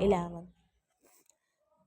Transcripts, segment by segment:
11।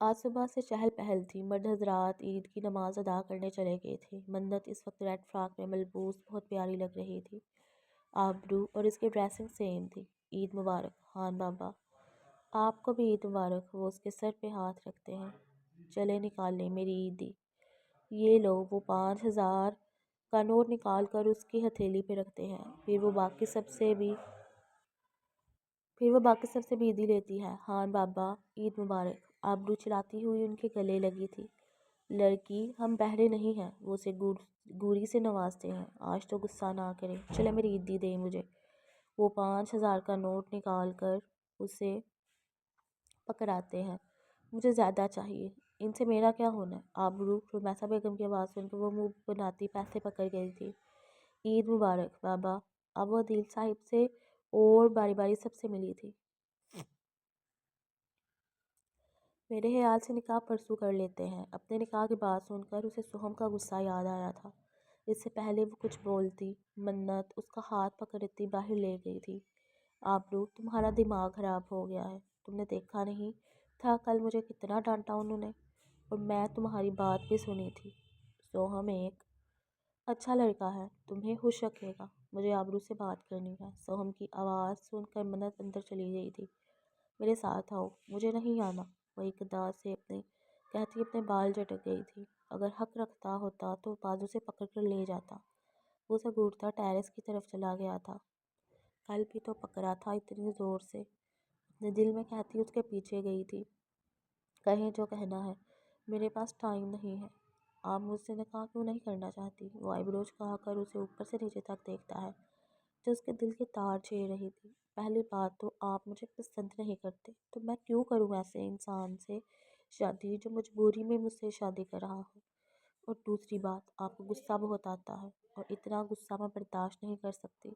آج صبح سے چہل پہل تھی۔ مرد حضرات عید کی نماز ادا کرنے چلے گئے تھے۔ منت اس وقت ریڈ فراک میں ملبوس بہت پیاری لگ رہی تھی۔ آبرو اور اس کی ڈریسنگ سیم تھی۔ عید مبارک خان بابا۔ آپ کو بھی عید مبارک۔ وہ اس کے سر پہ ہاتھ رکھتے ہیں۔ چلے نکال لیں میری عیدی۔ یہ لو۔ وہ 5,000 کا نوٹ نکال کر اس کی ہتھیلی پہ رکھتے ہیں۔ پھر وہ باقی سب سے بھی عیدی لیتی ہے۔ خان بابا عید مبارک۔ آبرو چلاتی ہوئی ان کے گلے لگی تھی۔ لڑکی ہم بہرے نہیں ہیں۔ وہ اسے گوری سے نوازتے ہیں۔ آج تو غصہ نہ کریں۔ چلے میری عیدی دیں مجھے۔ وہ 5,000 کا نوٹ نکال کر اسے پکڑاتے ہیں۔ مجھے زیادہ چاہیے۔ ان سے میرا کیا ہونا ہے؟ آبرو رومیسا بیگم کی آواز سن کر وہ منہ بناتی پیسے پکڑ گئی تھی۔ عید مبارک بابا۔ اب وہ عدیل صاحب سے اور باری باری سب سے ملی تھی۔ میرے خیال سے نکاح پرسوں کر لیتے ہیں۔ اپنے نکاح کی بات سن کر اسے سہم کا غصہ یاد آیا تھا۔ اس سے پہلے وہ کچھ بولتی منت اس کا ہاتھ پکڑتی باہر لے گئی تھی۔ آبرو تمہارا دماغ خراب ہو گیا ہے۔ تم نے دیکھا نہیں تھا کل مجھے کتنا ڈانٹا انہوں نے؟ اور میں تمہاری بات بھی سنی تھی۔ سوہم ایک اچھا لڑکا ہے، تمہیں خوش رکھے گا۔ مجھے آبرو سے بات کرنی ہے۔ سوہم کی آواز سن کر منت اندر چلی گئی تھی۔ میرے ساتھ آؤ۔ مجھے نہیں آنا۔ وہ ایک انداز سے کہتی اپنے بال جھٹک گئی تھی۔ اگر حق رکھتا ہوتا تو بازو سے پکڑ کر لے جاتا۔ وہ اسے گھورتا ٹیرس کی طرف چلا گیا تھا۔ کل بھی تو پکڑا تھا اتنی زور سے۔ اپنے دل میں کہتی اس کے پیچھے گئی تھی۔ کہیں جو کہنا ہے، میرے پاس ٹائم نہیں ہے۔ آپ مجھ سے نکاح کیوں نہیں کرنا چاہتی؟ وہ آئی بروز کہا کر اسے اوپر سے نیچے تک دیکھتا ہے جو اس کے دل کی تار چھیڑ رہی تھی۔ پہلی بات تو آپ مجھے پسند نہیں کرتے، تو میں کیوں کروں ایسے انسان سے شادی جو مجبوری میں مجھ سے شادی کر رہا ہو؟ اور دوسری بات، آپ کو غصہ بہت آتا ہے اور اتنا غصہ میں برداشت نہیں کر سکتی۔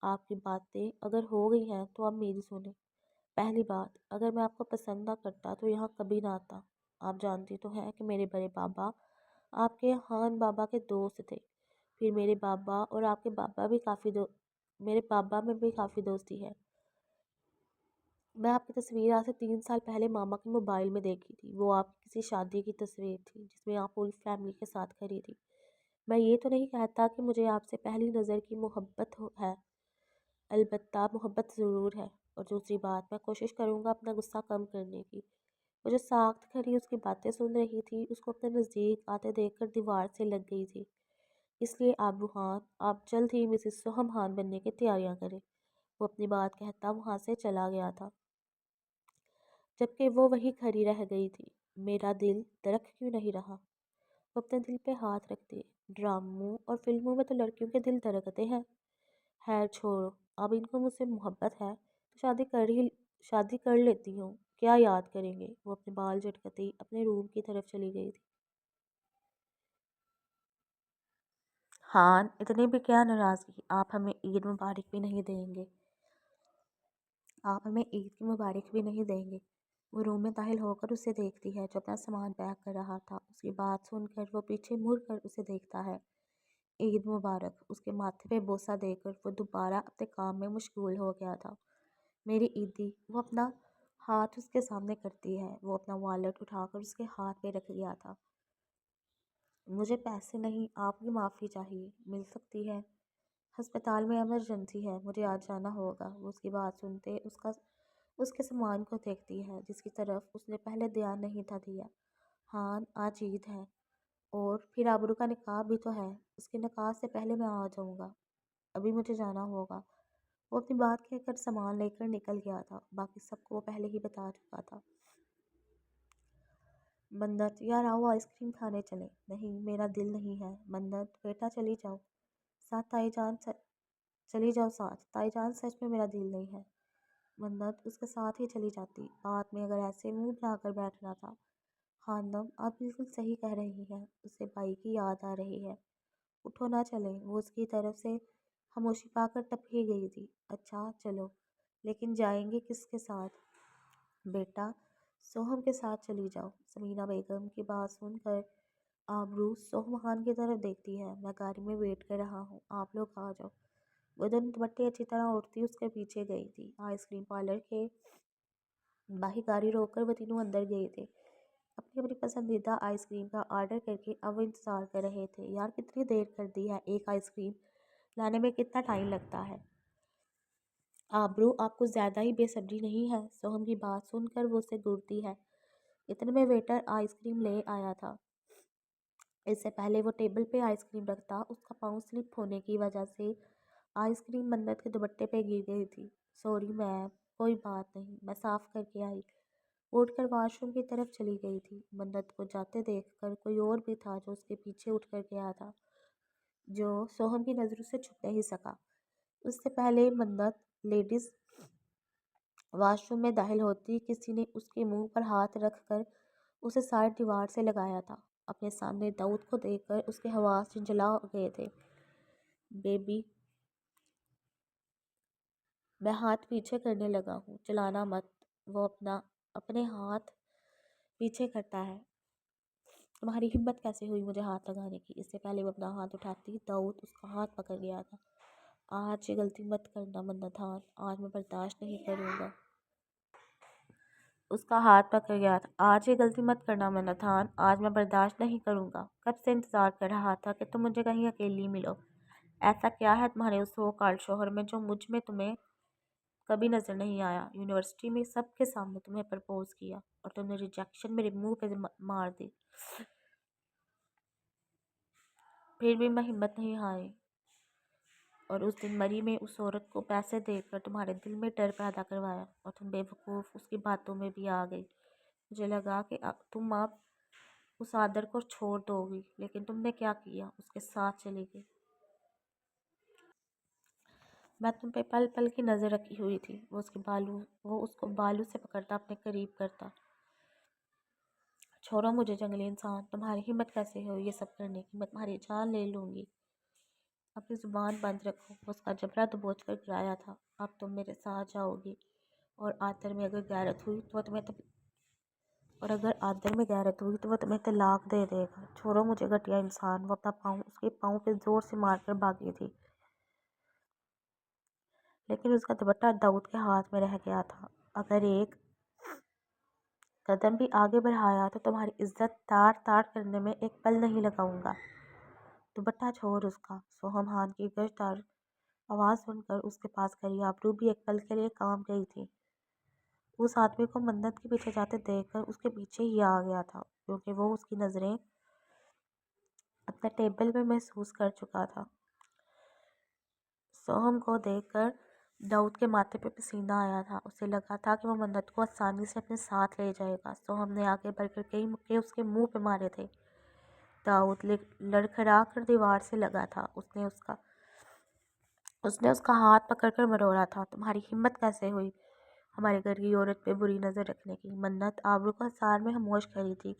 آپ کی باتیں اگر ہو گئی ہیں تو آپ میری سنیں۔ پہلی بات، اگر میں آپ کو پسند نہ کرتا تو یہاں کبھی نہ آتا۔ آپ جانتی تو ہیں کہ میرے بڑے بابا آپ کے خان بابا کے دوست تھے۔ پھر میرے بابا اور آپ کے بابا بھی میرے بابا میں بھی کافی دوستی ہے۔ میں آپ کی تصویر آج سے 3 سال پہلے ماما کے موبائل میں دیکھی تھی۔ وہ آپ کی کسی شادی کی تصویر تھی جس میں آپ پوری فیملی کے ساتھ کھڑی تھی۔ میں یہ تو نہیں کہتا کہ مجھے آپ سے پہلی نظر کی محبت ہے، البتہ محبت ضرور ہے۔ اور دوسری بات، میں کوشش کروں گا اپنا غصہ کم کرنے کی۔ وہ جو ساکت کھڑی اس کی باتیں سن رہی تھی، اس کو اپنے نزدیک آتے دیکھ کر دیوار سے لگ گئی تھی۔ اس لیے آبرو خان، آپ جلد ہی مسز سوہم خان بننے کی تیاریاں کریں۔ وہ اپنی بات کہتا وہاں سے چلا گیا تھا، جبکہ وہ وہی کھڑی رہ گئی تھی۔ میرا دل دھڑک کیوں نہیں رہا؟ وہ اپنے دل پہ ہاتھ رکھتی۔ ڈراموں اور فلموں میں تو لڑکیوں کے دل دھڑکتے ہیں۔ خیر چھوڑو، اب ان کو مجھ سے محبت ہے تو شادی کر لیتی ہوں، کیا یاد کریں گے؟ وہ اپنے بال جھٹکتی اپنے روم کی طرف چلی گئی تھی۔ خان، اتنی بھی کیا ناراضگی؟ آپ ہمیں عید مبارک بھی نہیں دیں گے؟ آپ ہمیں عید کی مبارک بھی نہیں دیں گے؟ وہ روم میں داخل ہو کر اسے دیکھتی ہے جو اپنا سامان پیک کر رہا تھا۔ اس کی بات سن کر وہ پیچھے مڑ کر اسے دیکھتا ہے۔ عید مبارک۔ اس کے ماتھے پہ بوسہ دے کر وہ دوبارہ اپنے کام میں مشغول ہو گیا تھا۔ میری عیدی۔ وہ اپنا ہاتھ اس کے سامنے کرتی ہے۔ وہ اپنا والیٹ اٹھا کر اس کے ہاتھ پہ رکھ گیا تھا۔ مجھے پیسے نہیں، آپ کی معافی چاہیے، مل سکتی ہے؟ ہسپتال میں ایمرجنسی ہے، مجھے آج جانا ہوگا۔ وہ اس کی بات سنتے اس کے سامان کو دیکھتی ہے جس کی طرف اس نے پہلے دھیان نہیں تھا دیا۔ ہاں، آج عید ہے اور پھر آبرو کا نکاح بھی تو ہے۔ اس کے نکاح سے پہلے میں آ جاؤں گا، ابھی مجھے جانا ہوگا۔ وہ اپنی بات کہہ کر سامان لے کر نکل گیا تھا۔ باقی سب کو وہ پہلے ہی بتا چکا تھا۔ منت، یار آؤ آئس کریم کھانے چلیں۔ نہیں، میرا دل نہیں ہے۔ منت بیٹا چلی جاؤ ساتھ، تائی جان چلی جاؤ ساتھ، تائی جان سچ میں میرا دل نہیں ہے۔ منت اس کے ساتھ ہی چلی جاتی۔ بات میں اگر ایسے منہ بنا کر بیٹھنا تھا۔ خانم، آپ بالکل صحیح کہہ رہی ہیں، اسے بھائی کی یاد آ رہی ہے۔ اٹھو نہ چلیں۔ وہ اس کی طرف سے خاموشی پا کر ٹپکی گئی تھی۔ اچھا چلو، لیکن جائیں گے کس کے ساتھ؟ بیٹا سوہم کے ساتھ چلی جاؤ۔ سمینہ بیگم کی بات سن کر آبرو سوہم خان کی طرف دیکھتی ہے۔ میں گاڑی میں ویٹ کر رہا ہوں، آپ لوگ آ جاؤ۔ وہ دونوں دوپٹے اچھی طرح اوڑھتی اس کے پیچھے گئی تھی۔ آئس کریم پارلر کے باہر گاڑی روک کر وہ تینوں اندر گئے تھے۔ بھی اپنی پسندیدہ آئس کریم کا آرڈر کر کے اب وہ انتظار کر رہے تھے۔ یار کتنی دیر کر دی ہے، ایک آئس کریم لانے میں کتنا ٹائم لگتا ہے؟ آبرو آپ کو زیادہ ہی بے صبری نہیں ہے؟ سوہم کی بات سن کر وہ اسے گھورتی ہے۔ اتنے میں ویٹر آئس کریم لے آیا تھا۔ اس سے پہلے وہ ٹیبل پہ آئس کریم رکھتا، اس کا پاؤں سلپ ہونے کی وجہ سے آئس کریم منت کے دوپٹے پہ گر گئی تھی۔ سوری میم، کوئی بات نہیں، میں صاف کر کے آئی۔ اٹھ کر واش روم کی طرف چلی گئی تھی۔ منت کو جاتے دیکھ کر کوئی اور بھی تھا جو اس کے پیچھے اٹھ کر گیا تھا، جو سوہم کی نظروں سے چھپ نہیں سکا۔ اس سے پہلے منت لیڈیز واش روم میں داخل ہوتی، کسی نے اس کے منہ پر ہاتھ رکھ کر اسے سائڈ دیوار سے لگایا تھا۔ اپنے سامنے داؤد کو دیکھ کر اس کے حواس جھنجھلا گئے تھے۔ بیبی، میں ہاتھ پیچھے کرنے لگا ہوں، چلانا مت۔ وہ اپنے ہاتھ پیچھے کرتا ہے۔ تمہاری ہمت کیسے ہوئی مجھے ہاتھ لگانے کی؟ اس سے پہلے وہ اپنا ہاتھ اٹھاتی، داؤد اس کا ہاتھ پکڑ گیا تھا۔ آج یہ غلطی مت کرنا منت ہان، آج میں برداشت نہیں کروں گا۔ اس کا ہاتھ پکڑ گیا تھا۔ آج یہ غلطی مت کرنا منت ہان، آج میں برداشت نہیں کروں گا۔ کب سے انتظار کر رہا تھا کہ تم مجھے کہیں اکیلی ملو۔ ایسا کیا ہے تمہارے اس سو کالڈ شوہر میں جو مجھ میں تمہیں کبھی نظر نہیں آیا؟ یونیورسٹی میں سب کے سامنے تمہیں پرپوز کیا اور تم نے ریجیکشن میرے منہ پہ مار دی، پھر بھی میں ہمت نہیں ہاری، اور اس دن مری میں اس عورت کو پیسے دے کر تمہارے دل میں ڈر پیدا کروایا، اور تم بے وقوف اس کی باتوں میں بھی آ گئی۔ مجھے لگا کہ تم اب اس عادر کو چھوڑ دو گی، لیکن تم نے کیا کیا، اس کے ساتھ چلی گئی۔ میں تم پہ پل پل کی نظر رکھی ہوئی تھی۔ وہ اس کو بالوں سے پکڑتا اپنے قریب کرتا۔ چھوڑو مجھے جنگلی انسان، تمہاری ہمت کیسے ہو یہ سب کرنے کی؟ میں تمہاری جان لے لوں گی۔ اپنی زبان بند رکھو۔ وہ اس کا جبڑا دبوچ کر گرایا تھا۔ اب تم میرے ساتھ جاؤ گی، اور آدر میں اگر غیرت ہوئی تو وہ تمہیں طلاق دے دے گا۔ چھوڑو مجھے گھٹیا انسان۔ وہ اپنا اس کے پاؤں پہ زور سے مار کر بھاگی تھی، لیکن اس کا دوپٹہ داؤد کے ہاتھ میں رہ گیا تھا۔ اگر ایک قدم بھی آگے بڑھایا تو تمہاری عزت تار تار کرنے میں ایک پل نہیں لگاؤں گا۔ دوپٹہ چھوڑ اس کا۔ سوہم ہان کی گرجدار آواز سن کر اس کے پاس کھڑی آبرو بھی ایک پل کے لیے کام گئی تھی۔ اس آدمی کو منت کے پیچھے جاتے دیکھ کر اس کے پیچھے ہی آ گیا تھا، کیونکہ وہ اس کی نظریں اپنے ٹیبل میں محسوس کر چکا تھا۔ سوہم کو دیکھ کر داؤد کے ماتھے پہ پسینہ آیا تھا۔ اسے لگا تھا کہ وہ منت کو آسانی سے اپنے ساتھ لے جائے گا۔ سوہم نے آگے بڑھ کر کئی مکے اس کے منہ پہ مارے تھے۔ داؤد لڑکھڑا کر دیوار سے لگا تھا۔ اس نے اس کا ہاتھ پکڑ کر مروڑا تھا۔ تمہاری ہمت کیسے ہوئی ہمارے گھر کی عورت پہ بری نظر رکھنے کی؟ منت آبرو کو حصار میں خاموش کھڑی تھی۔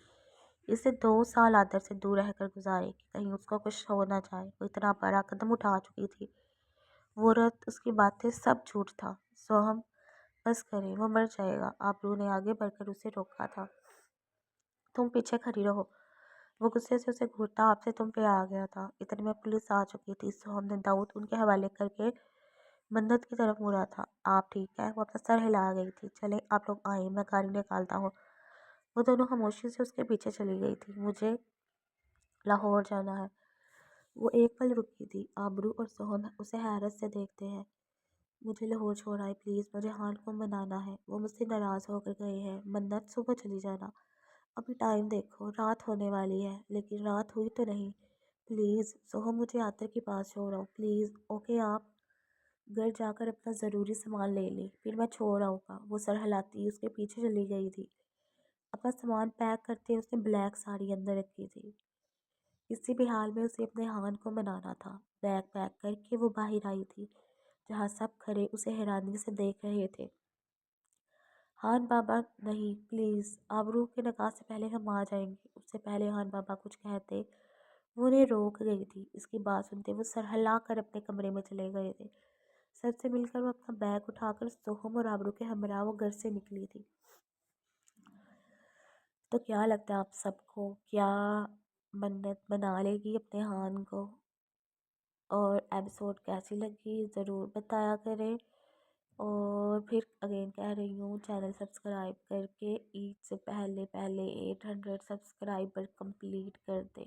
اس نے 2 سال آدر سے دور رہ کر گزارے کہ کہیں اس کو کچھ ہو نہ جائے۔ وہ اتنا بڑا قدم اٹھا چکی تھی، وہ رات اس کی باتیں سب جھوٹ تھا۔ سوہم بس کریں، وہ مر جائے گا۔ آبرو نے آگے بڑھ کر اسے روکا تھا۔ تم پیچھے کھڑی رہو۔ وہ غصے سے اسے گھورتا آپ سے تم پہ آ گیا تھا۔ اتنے میں پولیس آ چکی تھی۔ سوہم نے داؤد ان کے حوالے کر کے منت کی طرف مڑا تھا۔ آپ ٹھیک ہے؟ وہ اپنا سر ہلا گئی تھی۔ چلیں آپ لوگ آئیں، میں گاڑی نکالتا ہوں۔ وہ دونوں خاموشی سے اس کے پیچھے چلی گئی تھی۔ مجھے لاہور جانا ہے۔ وہ ایک پل رکی تھی۔ آبرو اور سوہم اسے حیرت سے دیکھتے ہیں۔ مجھے لاہور چھوڑ آئے پلیز، مجھے خان کو منانا ہے، وہ مجھ سے ناراض ہو کر گئے ہیں۔ منت صبح چلی جانا، ابھی ٹائم دیکھو، رات ہونے والی ہے۔ لیکن رات ہوئی تو نہیں، پلیز سوہم مجھے آتر کے پاس چھوڑ آؤ پلیز۔ اوکے، آپ گھر جا کر اپنا ضروری سامان لے لیں، پھر میں چھوڑ آؤں گا۔ وہ سر ہلاتی اس کے پیچھے چلی گئی تھی۔ اپنا سامان پیک کرتے اس نے بلیک ساڑی اندر رکھی تھی۔ کسی بھی حال میں اسے اپنے خان کو منانا تھا۔ بیگ پیک کر کے وہ باہر آئی تھی، جہاں سب کھڑے اسے حیرانی سے دیکھ رہے تھے۔ خان بابا نہیں پلیز، آبرو کے نکاح سے پہلے ہم آ جائیں گے۔ اس سے پہلے خان بابا کچھ کہتے وہ انہیں روک گئی تھی۔ اس کی بات سنتے وہ سر ہلا کر اپنے کمرے میں چلے گئے تھے۔ سب سے مل کر وہ اپنا بیگ اٹھا کر سوہم اور آبرو کے ہمراہ وہ گھر سے نکلی تھی۔ تو کیا لگتا ہے آپ سب کو، کیا منت منا لے گی اپنے خان کو؟ اور ایپیسوڈ کیسی لگی ضرور بتایا کریں۔ اور پھر اگین کہہ رہی ہوں چینل سبسکرائب کر کے عید سے پہلے پہلے 800 سبسکرائبر کمپلیٹ کر دے.